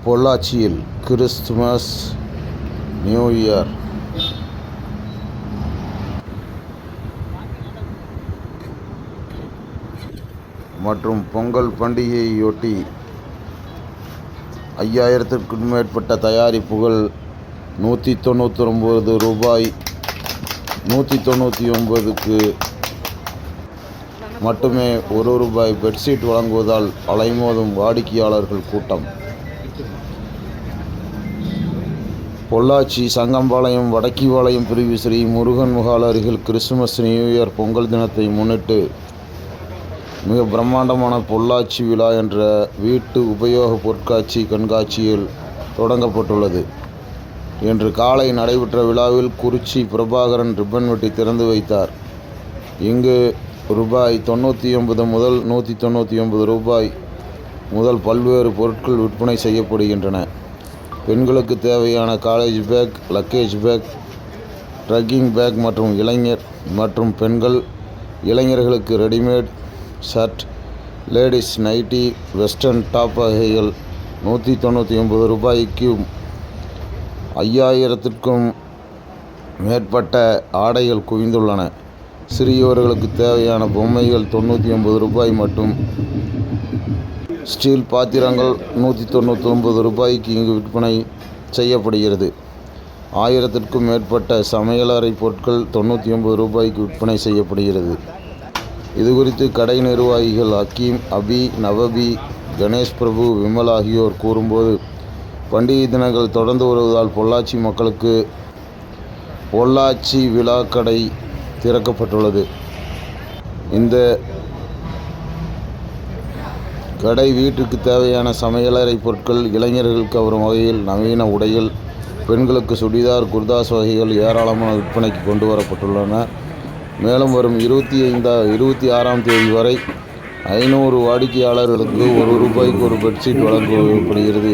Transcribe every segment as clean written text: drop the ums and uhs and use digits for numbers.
பொள்ளாச்சியில் Christmas, new year மற்றும் பொங்கல் பண்டிகையையொட்டி 5000க்கும் மேற்பட்ட தயாரிப்புகள் ரூபாய் 199க்கு மட்டுமே ரூபாய் பெட்ஷீட் வழங்குவதால் அலைமோதும் வாடிக்கையாளர்கள் கூட்டம். பொள்ளாச்சி சங்கம்பாளையம் வடக்கிபாளையம் பிரிவு ஸ்ரீ முருகன் முகால் அருகில் கிறிஸ்துமஸ், நியூ இயர், பொங்கல் தினத்தை முன்னிட்டு மிக பிரம்மாண்டமான பொள்ளாச்சி விழா என்ற வீட்டு உபயோக பொருட்காட்சி கண்காட்சியில் தொடங்கப்பட்டுள்ளது. இன்று காலை நடைபெற்ற விழாவில் குறிச்சி பிரபாகரன் ரிப்பன் வெட்டி திறந்து வைத்தார். இங்கு ரூபாய் 99 முதல் 199 ரூபாய் முதல் பல்வேறு பொருட்கள் விற்பனை செய்யப்படுகின்றன. பெண்களுக்கு தேவையான college bag, luggage bag, trekking bag மற்றும் பெண்கள், இளைஞர்களுக்கு readymade shirt, ladies nighty, western top வகைகள் 199 ரூபாய்க்கும் 5000க்கும் மேற்பட்ட ஆடைகள் குவிந்துள்ளன. சிறியவர்களுக்கு தேவையான பொம்மைகள் 99 ரூபாய் மற்றும் ஸ்டீல் பாத்திரங்கள் 199 ரூபாய்க்கு இங்கு விற்பனை செய்யப்படுகிறது. 1000க்கும் மேற்பட்ட சமையலறை பொருட்கள் 99 ரூபாய்க்கு விற்பனை செய்யப்படுகிறது. இதுகுறித்து கடை நிர்வாகிகள் ஹக்கீம், அபி, நவபி, கணேஷ் பிரபு, விமல் ஆகியோர் கூறும்போது, பண்டிகை தினங்கள் தொடர்ந்து வருவதால் பொள்ளாச்சி மக்களுக்கு பொள்ளாச்சி விழா கடை திறக்கப்பட்டுள்ளது. இந்த கடை வீட்டுக்கு தேவையான சமையலறை பொருட்கள், இளைஞர்களுக்கு கவரும் வகையில் நவீன உடைகள், பெண்களுக்கு சுடிதார், குர்தாஸ் வகைகள் ஏராளமான விற்பனைக்கு கொண்டு வரப்பட்டுள்ளன. மேலும் வரும் 26ஆம் தேதி வரை 500 வாடிக்கையாளர்களுக்கு ரூபாய்க்கு ஒரு பெட்ஷீட் வழங்கப்படுகிறது.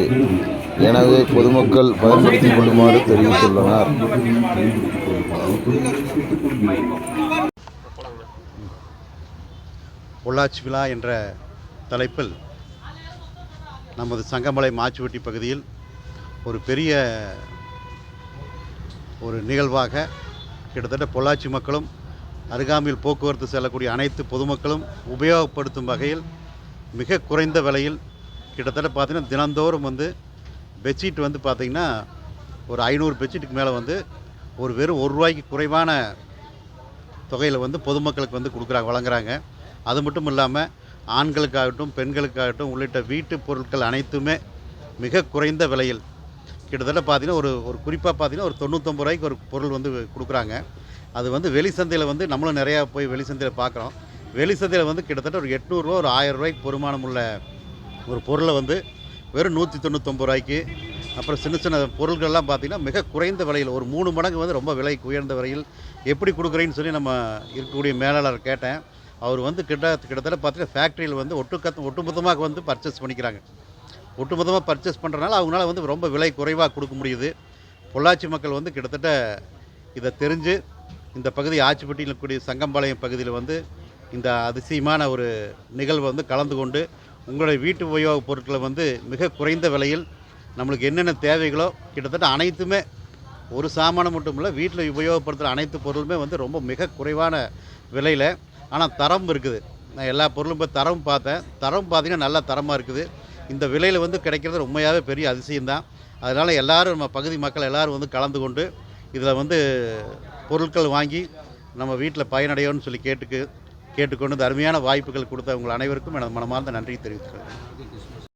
எனவே பொதுமக்கள் பயன்படுத்திக் கொள்ளுமாறு தெரிவித்துள்ளனர். பொள்ளாச்சி விழா என்ற தலைப்பில் நமது சங்கம்பாளையம் மாச்சுவெட்டி பகுதியில் ஒரு பெரிய நிகழ்வாக கிட்டத்தட்ட பொள்ளாச்சி மக்களும் அருகாமையில் போக்குவரத்து செல்லக்கூடிய அனைத்து பொதுமக்களும் உபயோகப்படுத்தும் வகையில் மிக குறைந்த விலையில் கிட்டத்தட்ட பார்த்திங்கன்னா தினந்தோறும் பெட்ஷீட் பார்த்திங்கன்னா ஒரு 500 பெட்ஷீட்டுக்கு மேலே வெறும் ரூபாய்க்கு குறைவான தொகையில் பொதுமக்களுக்கு வழங்குறாங்க. அது மட்டும் இல்லாமல் ஆண்களுக்காகட்டும், பெண்களுக்காகட்டும் உள்ளிட்ட வீட்டு பொருட்கள் அனைத்துமே மிக குறைந்த விலையில் கிட்டத்தட்ட பார்த்திங்கன்னா ஒரு குறிப்பாக பார்த்திங்கன்னா ஒரு 99 ரூபாய்க்கு ஒரு பொருள் கொடுக்குறாங்க. அது வெளி சந்தையில் நம்மளும் நிறையா போய் வெளி சந்தையில் பார்க்குறோம். வெளி சந்தையில் கிட்டத்தட்ட ஒரு 800 ரூபா, ஒரு 1000 ரூபாய்க்கு பொறுமானம் உள்ள ஒரு பொருளை வெறும் 199 ரூபாய்க்கு, அப்புறம் சின்ன சின்ன பொருள்கள்லாம் பார்த்திங்கன்னா மிக குறைந்த விலையில் ஒரு 3 மடங்கு ரொம்ப விலைக்கு உயர்ந்த விலையில் எப்படி கொடுக்குறேன்னு சொல்லி நம்ம இருக்கக்கூடிய மேலாளர் கேட்டேன். அவர் கிட்டத்தட்ட பார்த்திங்கன்னா ஃபேக்ட்ரியில் ஒட்டுமொத்தமாக பர்ச்சேஸ் பண்ணிக்கிறாங்க. ஒட்டுமொத்தமாக பர்ச்சேஸ் பண்ணுறதுனால அவங்களால ரொம்ப விலை குறைவாக கொடுக்க முடியுது. பொள்ளாச்சி மக்கள் கிட்டத்தட்ட இதை தெரிஞ்சு இந்த பகுதி ஆச்சிப்பட்டியில் இருக்கக்கூடிய சங்கம்பாளையம் பகுதியில் இந்த அதிசயமான ஒரு நிகழ்வை கலந்து கொண்டு உங்களுடைய வீட்டு உபயோகப் பொருட்களை மிக குறைந்த விலையில் நம்மளுக்கு என்னென்ன தேவைகளோ கிட்டத்தட்ட அனைத்துமே, ஒரு சாமானம் மட்டும் இல்லை, வீட்டில் உபயோகப்படுத்துகிற அனைத்து பொருளுமே ரொம்ப மிக குறைவான விலையில், ஆனால் தரம் இருக்குது. நான் எல்லா பொருளும் தரம் பார்த்தேன். தரம் பார்த்திங்கன்னா நல்ல தரமாக இருக்குது. இந்த விலையில் கிடைக்கிறது உண்மையாகவே பெரிய அதிசயம்தான். அதனால் எல்லோரும், நம்ம பகுதி மக்கள் எல்லோரும் கலந்து கொண்டு இதில் பொருட்கள் வாங்கி நம்ம வீட்டில் பயனடையோன்னு சொல்லி கேட்டுக்கொண்டு இந்த அருமையான வாய்ப்புகள் கொடுத்த உங்கள் அனைவருக்கும் எனது மனமார்ந்த நன்றி தெரிவித்துக்கிறேன்.